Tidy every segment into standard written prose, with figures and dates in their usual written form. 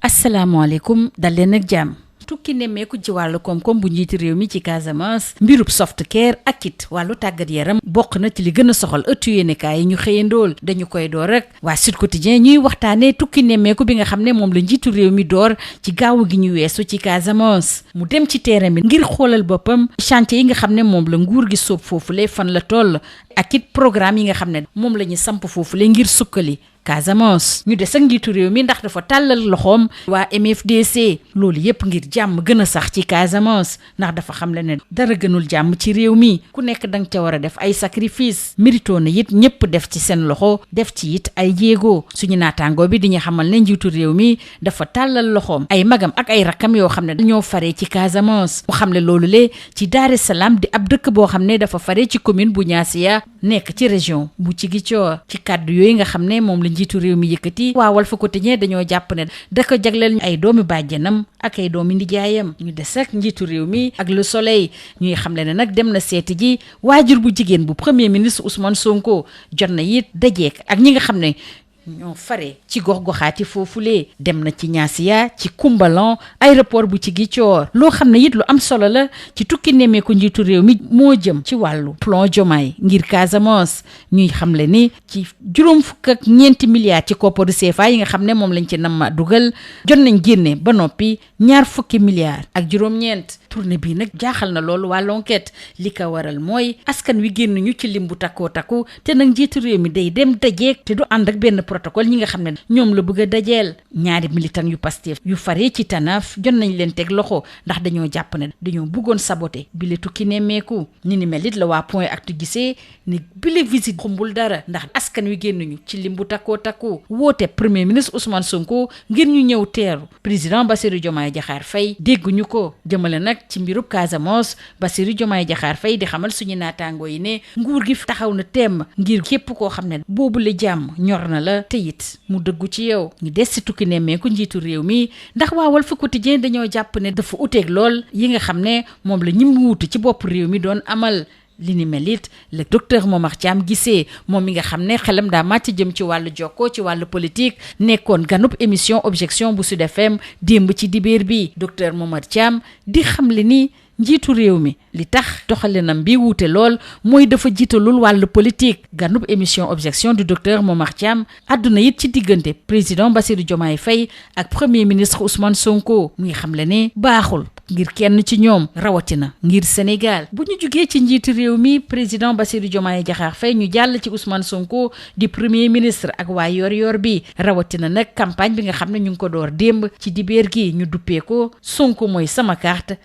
asalaamaaleykum dal leen ak jàmm tukki nemmeeku ci wàllu koom-koom bu njiiti réew mi ci Casamance mbirub soft care ak it wàllu tàggat yaram bokk na ci li gën a soxal ëttu yéenekaay yi ñu xëyandool dañu koy door rek waa Sud Quotidien ñuy waxtaanee tukki nemmeeku bi nga xam ne moom la njiitu réew mi door ci gaawu gi ñu weesu ci Casamance mu dem ci terrain bi ngir xoolal boppam chantier yi nga xam ne moom la nguur gi sóob foofule fan la toll ak it programme yi nga xam ne moom la ñu samp foofule ngir sukkali Casamance ñu des ak njiitu réew mi ndax dafa tàllal loxoom waa MFDC loolu yépp ngir jàmm gën a sax ci Casamance ndax dafa xam le ne dara gënul jàmm ci réew mi ku nekk danga ca war a def ay sacrifice mérito na it ñëpp def ci seen loxo def ci it ay jéego suñu naataangoo bi di ñu xamal ne njiitu réew mi dafa tàllal loxoom ay magam ak ay rakkam yoo xam ne dañoo faree ci Casamance mu xam ne loolu le ci Dar es Salaam di ab dëkk boo xam ne dafa faree ci commune bu Niassia nekk ci région bu Ziguinchor ci kàddu yooyu nga xam ne moom la njiitu réew mi yëkkati waa Walf Quotidien dañoo jàpp ne da ko jagleel ay doomi bàjjenam ak ay doomi ndijaayam ñu des ak njiitu réew mi ak Le Soleil ñuy xamle ne nag dem na seeti ji waajur bu jigéen bu premier ministre Ousmane Sonko jot na it dajeek ak ñi nga xam ne ñoo fare ci gox-goxaati foofulee dem na ci Niassia ci Koumbalan aéroport bu Ziguinchor loo xam ne it lu am solo la ci tukki nemmeeku njiitu réew mi moo jëm ci wàllu plan Diomaye ngir Casamance ñuy xamle ni ci juróom fukk ak ñeenti milliards ci kopparu CFA yi nga xam ne moom lañ ci namma dugal jot nañ génne ba noppi ñaar fukki milliards ak juróom-ñeent tournée bii nag jaaxal na loolu waa l'enquête li ko waral mooy askan wi génn ñu ci lim bu takkoo takku te nag njiitu réew mi day dem dajeek te du ànd ak benn protocole ñi nga xam ne ñoom la bëgg a dajeel ñaari militant yu Pastef yu faree ci Tanaf jot nañ leen teg loxo ndax dañoo jàpp ne dañoo bëggoon saboter bile tukki nemmeeku ni ni mel it la waa Point Actu gisee ne bile visite xumbul dara ndax askan wi génn ñu ci lim bu takkoo takku woote premier ministre Ousmane Sonko ngir ñu ñëw teeru président Bassirou Diomaye Diakhar Faye dégguñu ko jëmale nag ci mbirub Casamance Bassirou Diomaye Diakhar Faye di xamal suñu naataangoo yi ne nguur gi taxaw na temm ngir képp koo xam ne boobule jàmm ñor na la te it mu dëggu ci yow ñu des si tukki nemmeeku njiitu réew mi ndax waa Walf Quotidien dañoo jàpp ne dafa uteeg lool yi nga xam ne moom la ñi mu wuutu ci bopp réew mi doon amal li ni mel it le docteur Momar Thiam gisee moom mi nga xam ne xelam daa màcc jëm ci wàllu jokkoo ci wàllu politique nekkoon ganub émission objection bu Sud FM démb ci dibéer bi docteur Momar Thiam di xamle ni njiitu réew mi li tax doxalinam bi wuute lool mooy dafa jiitalul wàllu politique ganub émission objection du docteur Momar Thiam àdduna it ci diggante président Bassirou Diomaye Faye ak premier ministre Ousmane Sonko muy xamle ne baaxul ngir kenn ci ñoom rawatina ngir Sénégal bu ñu jugee ci njiitu réew mi président Bassirou Diomaye Diakhar Faye ñu jàll ci Ousmane Sonko di premier ministre ak waa yor bi rawatina nag campagne bi nga xam ne ñu ngi ko door démb ci dibéer gi ñu duppee ko Sonko mooy sama carte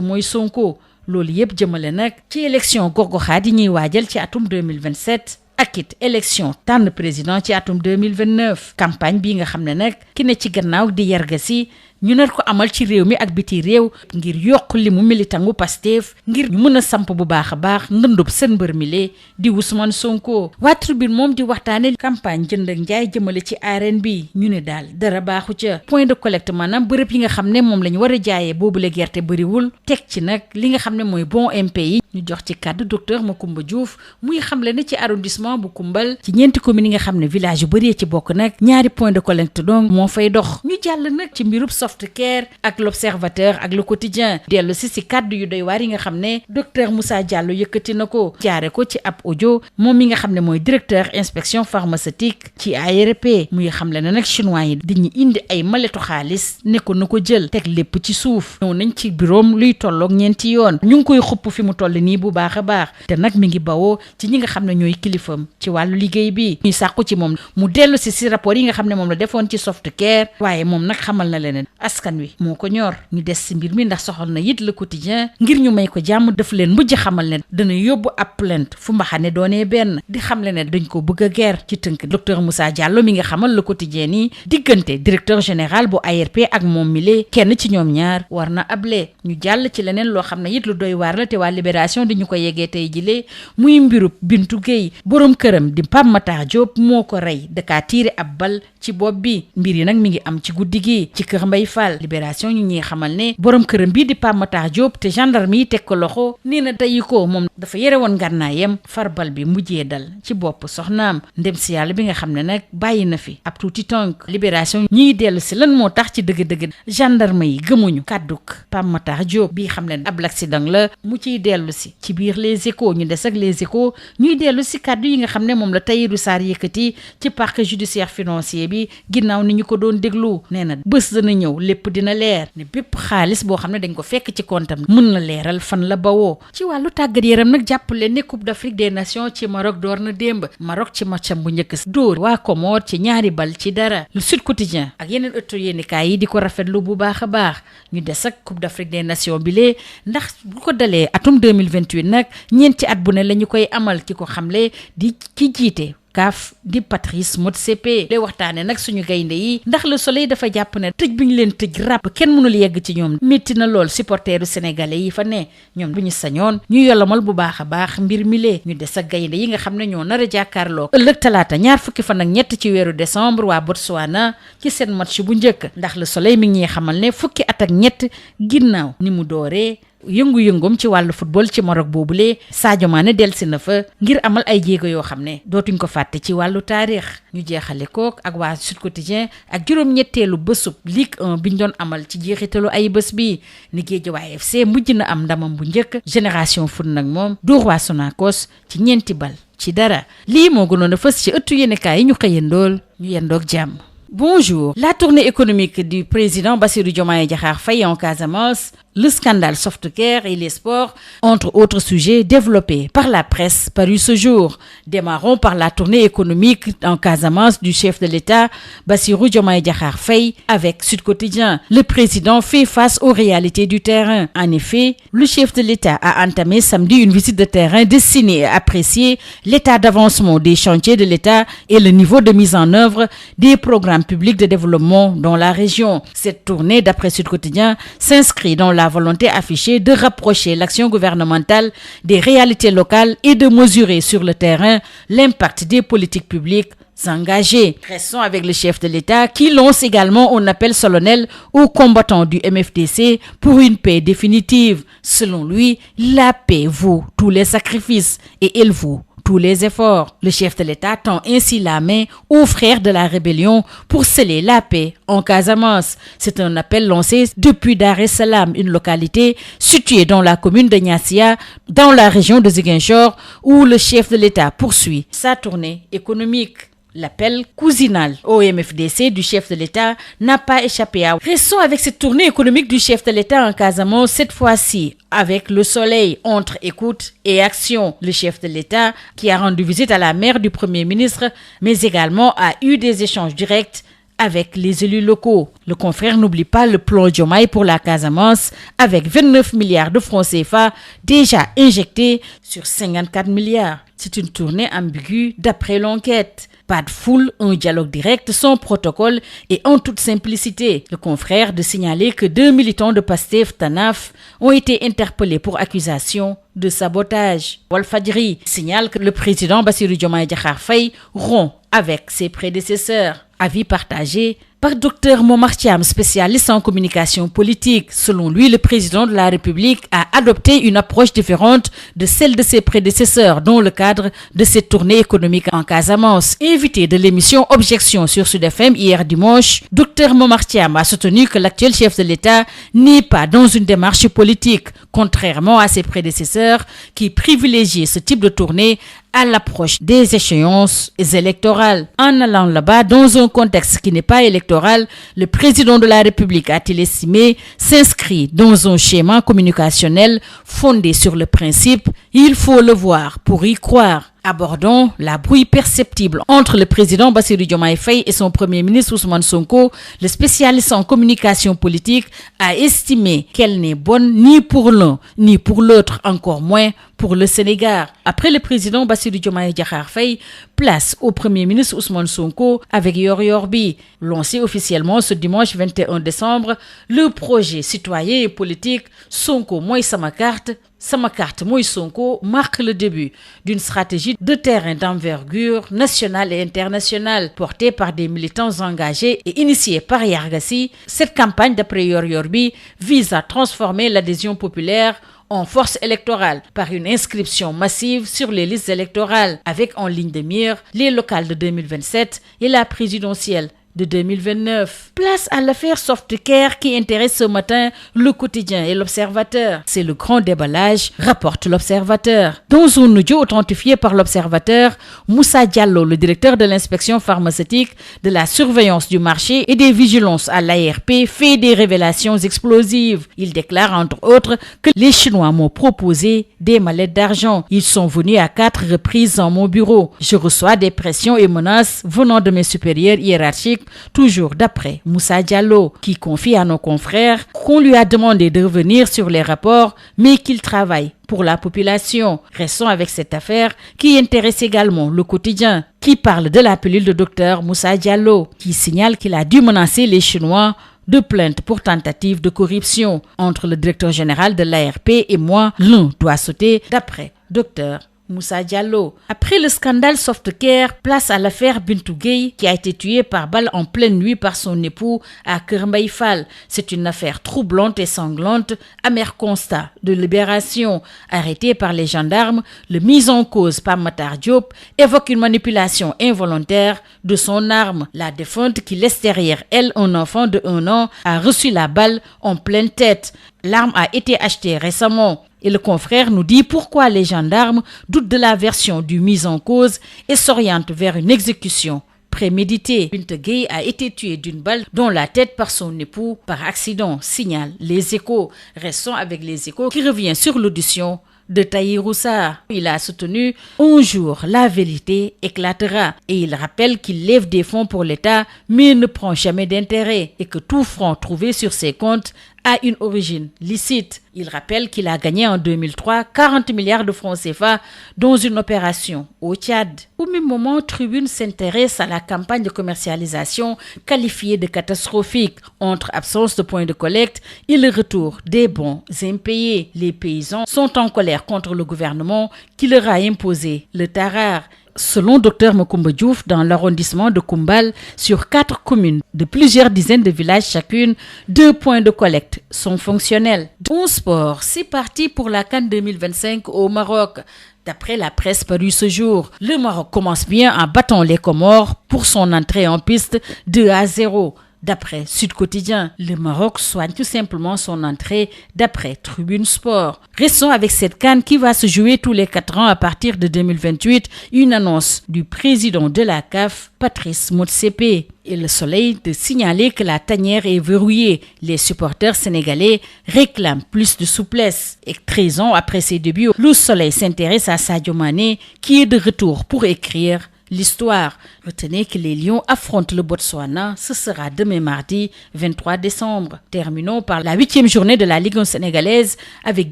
mooy Sonko loolu yëpp jëmale nag ci élection gox-goxaat yi ñuy waajal ci atum 2027 ak it élection tànn président ci atum 2029 campagne bii nga xam ne nag ki ne ci gannaaw di yarga si ñu nar ko amal ci réew mi ak biti réew ngir yokk li mu militangu Pastef ngir ñu mën a samp bu baax a baax ndëndub seen mbër mi di Ousmane Sonko waa Tribune moom di waxtaane campagne jënd ak njaay jëmale ci arène bi ñu ne daal dara baaxu ca point de collecte maanaam bërëb yi nga xam ne moom la ñu war a jaayee boobule gerte bëriwul teg ci nag li nga xam ne mooy bon MP yi ñu jox ci kàddu docteur Macoumba Diouf muy xamle ne ci arrondissement bu Koumbal ci ñeenti communes yi nga xam ne village yu bëree ci bokk nag ñaari point de collecte donc moo fay dox ñu jàll nag ci mbirub soft care ak l'Observateur ak Le Quotidien dellu si kàddu yu doy waar yi nga xam ne docteur Moussa Diallo yëkkati na ko jaare ko ci ab audio moom mi nga xam ne mooy directeur inspection pharmaceutique ci ARP muy xamle ne nag chinois yi dañu indi ay maletu xaalis ne ko na ko jël teg lépp ci suuf ñëw nañ ci bureau luy tolloog ñeenti yoon ñu ngi koy xupp fi mu toll nii bu baax a baax te nag mi ngi bawoo ci ñi nga xam ne ñooy kilifam ci wàllu liggéey bi ñuy sàkku ci moom mu dellu si rapport yi nga xam ne moom la defoon ci soft care waaye moom nag xamal na leneen askan wi moo ko ñor ñu des si mbir mi ndax soxal na it Le Quotidien ngir ñu may ko jàmm daf leen mujj xamal ne dana yóbbu ab plainte fu mbaxane doonee benn di xamle ne dañ ko bëgg a guerre ci tënk docteur Moussa Diallo mi nga xamal Le Quotidien ni diggante directeur général bu ARP ak moom mi kenn ci ñoom ñaar war na able ñu jàll ci leneen loo xam ne it lu doy waar la te waa Libération di ñu ko yegee tey jilee muy mbirub Bintu Gueye borom këram di Pape Matar Diop moo ko rey dakaa tiire ab bal ci bopp bi. mbir yi nag mi ngi am ci guddi gi ci kër Mbay Fall. Libération ñu ñuy xamal ne borom këram bii di Pape Matar Diop te gendarme yi teg ko loxo nee na tey ko moom dafa yore woon ngànnaayam farbal bi mujjee dal ci bopp soxnaam ndem si yàlla bi nga xam ne nag bàyyi na fi ab tuuti tonk. Libération ñiy dellu si lan moo tax ci dëgg-dëgg gendarme yi gëmuñu kàdduk Pape Matar Diop bii xam ne ab l'accident la mu ciy dellu si ci biir Les Échos ñu des ak Les Échos ñuy dellu si kàddu yi nga xam ne moom la Tahirou Sarr yëkkati ci parquet judiciaire financier bi ginnaaw ni ñu ko doon déglu. nee na bés dana ñëw lépp dina leer ne bépp xaalis boo xam ne dañ ko fekk ci kontam mën na leeral fan la bawoo. ci wàllu tàggat yaram nag jàppale ne Coupe d'Afrique des Nations ci Maroc door na démb. Maroc ci matcham bu njëkk dóor waa Comores ci 2-0. Le Sud Quotidien ak yeneen ëttu yéenekaay yi di ko rafetlu bu baax a baax ñu des ak Coupe d'Afrique des Nations bi lee ndax bu ko dalee atum 2028 nag ñeenti at bu ne la ñu koy amal ki ko xamle di ki jiite CAF di Patrice Motsepe lay waxtaane nag suñu gaynde yi ndax Le Soleil dafa jàpp ne tëj bi ñu leen tëj ràpp kenn mënul yegg ci ñoom métti na lool supporteru sénégalais yi fa ne ñoom bu ñu sañoon ñu yolomal bu baax a baax mbir mi lee ñu des ak gaynde yi nga xam ne ñoo nar a jàkkaarloo ëllëg talaata 23 ci weeru décembre waa Botswana ci seen match bu njëkk ndax Le Soleil mi ngi ñuy xamal ne fukki at ak ñett ginnaaw ni mu dooree yëngu-yëngum ci wàllu football ci Maroc boobule Sadio Mané delsi na fa ngir amal ay jéego yoo xam ne dootuñ ko fàtte ci wàllu taarix. ñu jeexale kook ak waa Sud Quotidien ak juróom-ñetteelu bésub Ligue 1 biñ doon amal ci jeexitalu ay bés bi ni Guédiawaye FC mujj na am ndamam bu njëkk Génération Foot nag moom dóor waa Sonacos ci 4-0. lii moo gënoon a fës ci ëttu yéenekaay yi ñu xëyandool ñu yendoog jàmm. Bonjour. La tournée économique du président Bassirou Diomaye Diakhar Faye en Casamance, le scandale Softcare et les sports, entre autres sujets développés par la presse parus ce jour. Démarrons par la tournée économique en Casamance du chef de l'État, Bassirou Diomaye Diakhar Faye, avec Sud Quotidien. Le président fait face aux réalités du terrain. En effet, le chef de l'État a entamé samedi une visite de terrain destinée à apprécier l'état d'avancement des chantiers de l'État et le niveau de mise en œuvre des programmes publics de développement dans la région. Cette tournée, d'après Sud Quotidien, s'inscrit dans la volonté affichée de rapprocher l'action gouvernementale des réalités locales et de mesurer sur le terrain l'impact des politiques publiques engagées. Restons avec le chef de l'État qui lance également un appel solennel aux combattants du MFDC pour une paix définitive. Selon lui, la paix vaut tous les sacrifices et elle vaut tous les efforts. Le chef de l'État tend ainsi la main aux frères de la rébellion pour sceller la paix en Casamance. C'est un appel lancé depuis Dar es Salaam, une localité située dans la commune de Niassia, dans la région de Ziguinchor, où le chef de l'État poursuit sa tournée économique. L'appel cousinal au MFDC du chef de l'État n'a pas échappé à... Restons avec cette tournée économique du chef de l'État en Casamance, cette fois-ci avec Le Soleil, entre écoute et action. Le chef de l'État qui a rendu visite à la mère du Premier ministre, mais également a eu des échanges directs avec les élus locaux. Le confrère n'oublie pas le plan Diomaye pour la Casamance avec 29 milliards de francs CFA déjà injectés sur 54 milliards. C'est une tournée ambiguë d'après l'enquête. Pas de foule, un dialogue direct, sans protocole et en toute simplicité. Le confrère de signaler que 2 militants de Pastef Tanaf ont été interpellés pour accusation de sabotage. Walfadjri signale que le président Bassirou Diomaye Diakhar Faye rompt avec ses prédécesseurs. Avis partagé par Dr Momar Thiam, spécialiste en communication politique. Selon lui, le président de la République a adopté une approche différente de celle de ses prédécesseurs dans le cadre de cette tournée économique en Casamance. Invité de l'émission Objection sur Sud FM hier dimanche, Dr Momar Thiam a soutenu que l'actuel chef de l'État n'est pas dans une démarche politique, contrairement à ses prédécesseurs qui privilégient ce type de tournée à l'approche des échéances électorales. En allant là-bas, dans un contexte qui n'est pas électoral, le président de la République, a-t-il estimé, s'inscrit dans un schéma communicationnel fondé sur le principe « il faut le voir pour y croire ». Abordons la brouille perceptible entre le président Bassirou Diomaye Faye et son premier ministre Ousmane Sonko. Le spécialiste en communication politique a estimé qu'elle n'est bonne ni pour l'un ni pour l'autre, encore moins pour le Sénégal. Après le président Bassirou Diomaye Diakhar Faye, place au premier ministre Ousmane Sonko avec Yor Yorbi. Lancé officiellement ce dimanche 21 décembre, le projet citoyen et politique Sonko Mooy Sama Carte Sama carte mooy Sonko marque le début d'une stratégie de terrain d'envergure nationale et internationale portée par des militants engagés et initiée par Yargassi. Cette campagne d'après Yoor bi vise à transformer l'adhésion populaire en force électorale par une inscription massive sur les listes électorales avec en ligne de mire les locales de 2027 et la présidentielle de 2029. Place à l'affaire Softcare qui intéresse ce matin Le Quotidien et L'Observateur. C'est le grand déballage, rapporte L'Observateur. Dans un audio authentifié par L'Observateur, Moussa Diallo, le directeur de l'inspection pharmaceutique, de la surveillance du marché et des vigilances à l'ARP, fait des révélations explosives. Il déclare entre autres que les Chinois m'ont proposé des mallettes d'argent. Ils sont venus à 4 reprises dans mon bureau. Je reçois des pressions et menaces venant de mes supérieurs hiérarchiques. Toujours d'après Moussa Diallo, qui confie à nos confrères qu'on lui a demandé de revenir sur les rapports, mais qu'il travaille pour la population. Restons avec cette affaire qui intéresse également Le Quotidien, qui parle de la pilule de docteur Moussa Diallo, qui signale qu'il a dû menacer les Chinois de plaintes pour tentative de corruption. Entre le directeur général de l'ARP et moi, l'un doit sauter, d'après docteur Moussa Diallo. Après le scandale Softcare, place à l'affaire Bintou Gueye qui a été tuée par balle en pleine nuit par son époux à Kër Mbaye Fall. C'est une affaire troublante et sanglante. Amer constat de Libération. Arrêté par les gendarmes, le mis en cause Pape Matar Diop évoque une manipulation involontaire de son arme. La défunte qui laisse derrière elle un enfant de 1 an a reçu la balle en pleine tête. L'arme a été achetée récemment. Et le confrère nous dit pourquoi les gendarmes doutent de la version du mis en cause et s'orientent vers une exécution préméditée. Bintou Gueye a été tuée d'une balle dans la tête par son époux par accident, signale Les Échos. Restons avec Les Échos qui revient sur l'audition de Tahirou Sarr. Il a soutenu un jour la vérité éclatera et il rappelle qu'il lève des fonds pour l'État mais ne prend jamais d'intérêt et que tout franc trouvé sur ses comptes a une origine licite. Il rappelle qu'il a gagné en 2003 40 milliards de francs CFA dans une opération au Tchad. Au même moment, Tribune s'intéresse à la campagne de commercialisation qualifiée de catastrophique. Entre absence de points de collecte et le retour des bons impayés, les paysans sont en colère contre le gouvernement qui leur a imposé le tarare. Selon Dr Macoumba Diouf, dans l'arrondissement de Koumbal, sur 4 communes de plusieurs dizaines de villages chacune, 2 points de collecte sont fonctionnels. En sport, c'est parti pour la CAN 2025 au Maroc. D'après la presse parue ce jour, le Maroc commence bien en battant les Comores pour son entrée en piste 2-0. D'après Sud Quotidien, le Maroc soigne tout simplement son entrée d'après Tribune Sport. Restons avec cette CAN qui va se jouer tous les 4 ans à partir de 2028, une annonce du président de la CAF, Patrice Motsepe. Et le Soleil de signaler que la tanière est verrouillée. Les supporters sénégalais réclament plus de souplesse. Et 13 ans après ses débuts, le Soleil s'intéresse à Sadio Mané qui est de retour pour écrire l'histoire. Retenez que les Lions affrontent le Botswana. Ce sera demain mardi 23 décembre. Terminons par la 8e journée de la Ligue 1 sénégalaise avec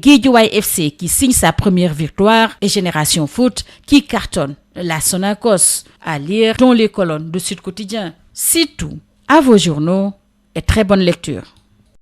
Guédiawaye FC qui signe sa première victoire et Génération Foot qui cartonne la Sonacos. À lire dans les colonnes de Sud Quotidien. C'est tout. À vos journaux et très bonne lecture.